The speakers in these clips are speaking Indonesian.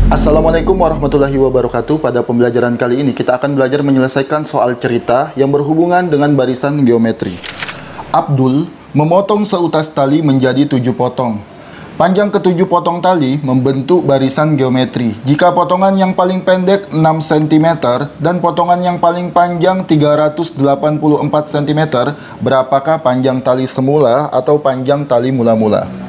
Assalamualaikum warahmatullahi wabarakatuh. Pada pembelajaran kali ini kita akan belajar menyelesaikan soal cerita yang berhubungan dengan barisan geometri. Abdul memotong seutas tali menjadi 7 potong. Panjang ke-7 potong tali membentuk barisan geometri. Jika potongan yang paling pendek 6 cm dan potongan yang paling panjang 384 cm, berapakah panjang tali semula atau panjang tali mula-mula?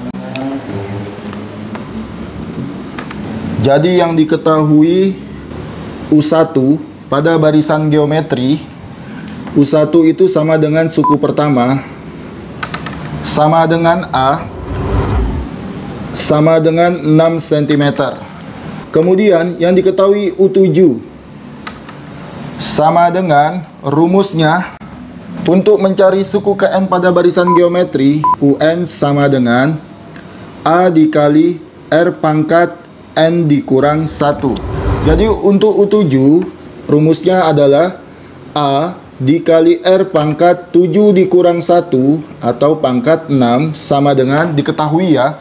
Jadi yang diketahui U1 pada barisan geometri, U1 itu sama dengan suku pertama, sama dengan A, sama dengan 6 cm. Kemudian yang diketahui U7 sama dengan rumusnya untuk mencari suku KN pada barisan geometri, UN sama dengan A dikali R pangkat N dikurang 1. Jadi untuk U7 rumusnya adalah A dikali R pangkat 7 dikurang 1 atau pangkat 6 sama dengan, diketahui ya,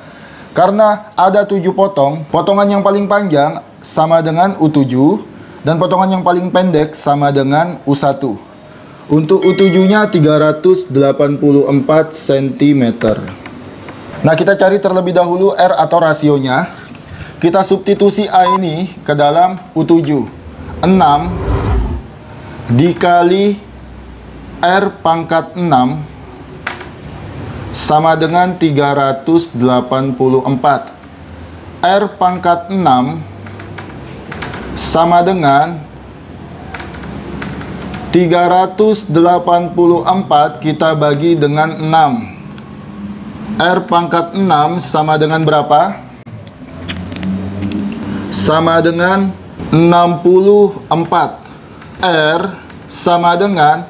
karena ada 7 potong, potongan yang paling panjang sama dengan U7 dan potongan yang paling pendek sama dengan U1. Untuk U7 nya 384 cm. Nah, kita cari terlebih dahulu R atau rasionya. Kita substitusi A ini ke dalam U7. 6 dikali R pangkat 6 sama dengan 384. R pangkat 6 sama dengan 384 kita bagi dengan 6. R pangkat 6 sama dengan berapa? Sama dengan 64. R sama dengan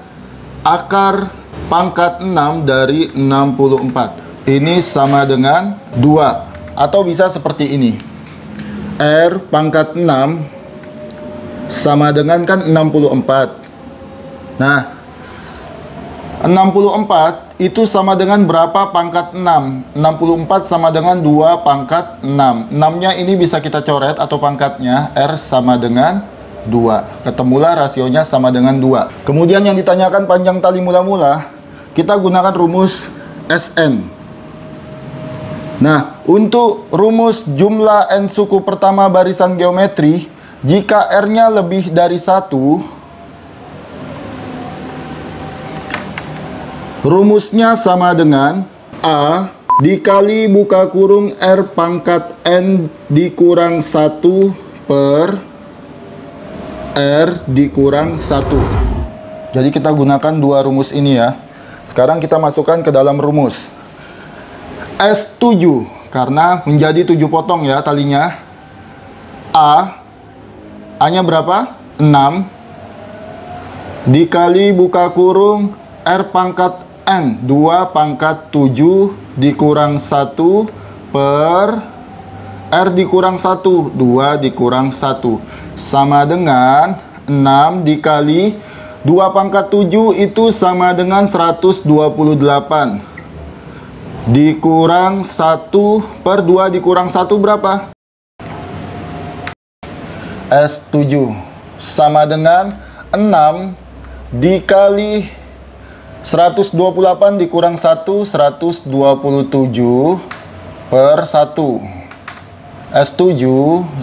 akar pangkat 6 dari 64. Ini sama dengan 2. Atau bisa seperti ini. R pangkat 6 sama dengan kan 64. Nah, 64 itu sama dengan berapa pangkat 6? 64 sama dengan 2 pangkat 6. 6-nya ini bisa kita coret atau pangkatnya. R sama dengan 2. Ketemulah rasionya sama dengan 2. Kemudian yang ditanyakan panjang tali mula-mula, kita gunakan rumus SN. Nah, untuk rumus jumlah N suku pertama barisan geometri, jika R-nya lebih dari 1, rumusnya sama dengan A dikali buka kurung R pangkat N dikurang 1 per R dikurang 1. Jadi kita gunakan dua rumus ini ya. Sekarang kita masukkan ke dalam rumus S7 karena menjadi 7 potong ya talinya. A-nya berapa? 6 dikali buka kurung R pangkat N 2 pangkat 7 dikurang 1 per R dikurang 1 2 dikurang 1 sama dengan 6 dikali 2 pangkat 7 itu sama dengan 128 dikurang 1 per 2 dikurang 1 berapa? S7 sama dengan 6 dikali 128 dikurang 1, 127 per 1. S7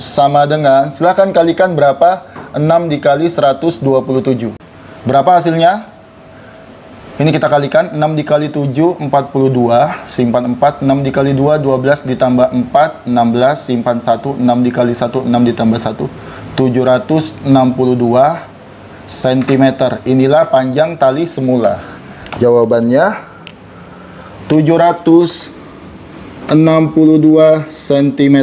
sama dengan, silahkan kalikan berapa? 6 dikali 127. Berapa hasilnya? Ini kita kalikan, 6 dikali 7, 42, simpan 4, 6 dikali 2, 12 ditambah 4, 16, simpan 1, 6 dikali 1, 6 ditambah 1, 762 cm. Inilah panjang tali semula. Jawabannya 762 cm.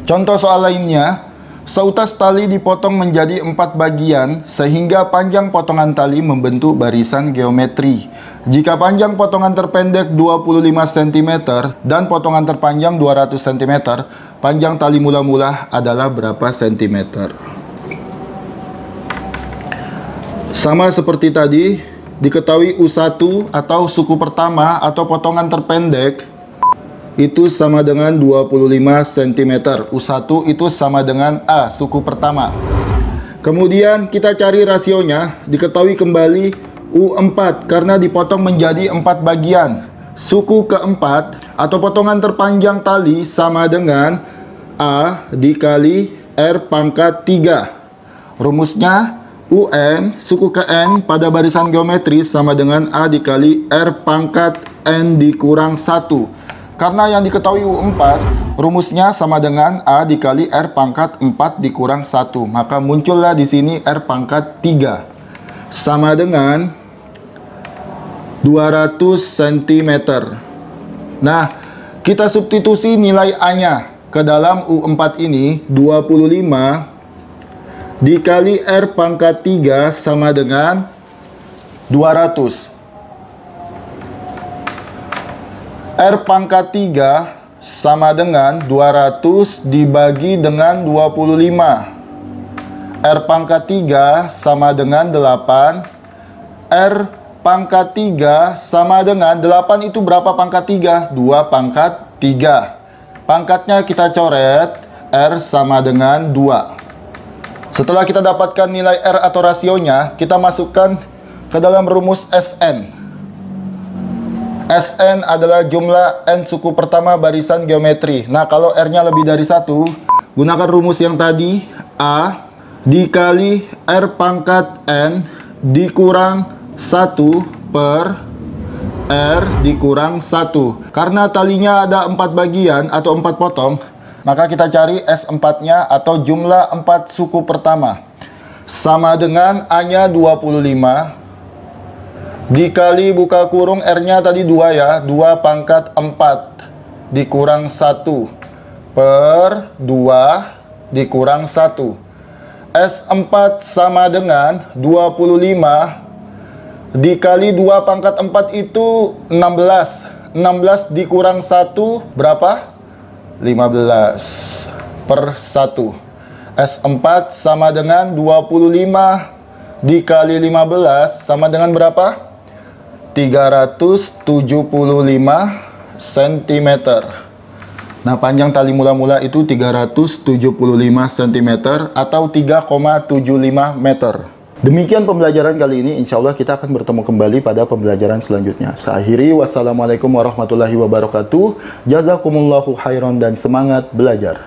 Contoh soal lainnya, seutas tali dipotong menjadi 4 bagian sehingga panjang potongan tali membentuk barisan geometri. Jika panjang potongan terpendek 25 cm dan potongan terpanjang 200 cm, panjang tali mula-mula adalah berapa cm? Sama seperti tadi, diketahui U1 atau suku pertama atau potongan terpendek itu sama dengan 25 cm. U1 itu sama dengan A, suku pertama. Kemudian kita cari rasionya, diketahui kembali U4 karena dipotong menjadi 4 bagian. Suku keempat atau potongan terpanjang tali sama dengan A dikali R pangkat 3. Rumusnya UN suku ke N pada barisan geometri sama dengan A dikali R pangkat N dikurang 1. Karena yang diketahui U4, rumusnya sama dengan A dikali R pangkat 4 dikurang 1. Maka muncullah di sini R pangkat 3 sama dengan 200 cm. Nah, kita substitusi nilai A-nya ke dalam U4 ini, 25 dikali R pangkat 3 sama dengan 200. R pangkat 3 sama dengan 200 dibagi dengan 25. R pangkat 3 sama dengan 8. R pangkat 3 sama dengan 8 itu berapa pangkat 3? 2 pangkat 3. Pangkatnya kita coret, R sama dengan 2. Setelah kita dapatkan nilai R atau rasionya, kita masukkan ke dalam rumus Sn. Sn adalah jumlah N suku pertama barisan geometri. Nah, kalau R-nya lebih dari 1, gunakan rumus yang tadi, A dikali R pangkat N dikurang 1 per R dikurang 1. Karena talinya ada 4 bagian atau 4 potong, maka kita cari S4-nya atau jumlah 4 suku pertama. Sama dengan A-nya 25 dikali buka kurung R-nya tadi 2 ya, 2 pangkat 4 dikurang 1 per 2 dikurang 1. S4 sama dengan 25 dikali 2 pangkat 4 itu 16. 16 dikurang 1 berapa? 15 per 1. S4 sama dengan 25 dikali 15 sama dengan berapa? 375 cm. Nah, panjang tali mula-mula itu 375 cm atau 3,75 meter. Demikian pembelajaran kali ini. Insya Allah kita akan bertemu kembali pada pembelajaran selanjutnya. Saya akhiri. Wassalamualaikum warahmatullahi wabarakatuh. Jazakumullahu khairan dan semangat belajar.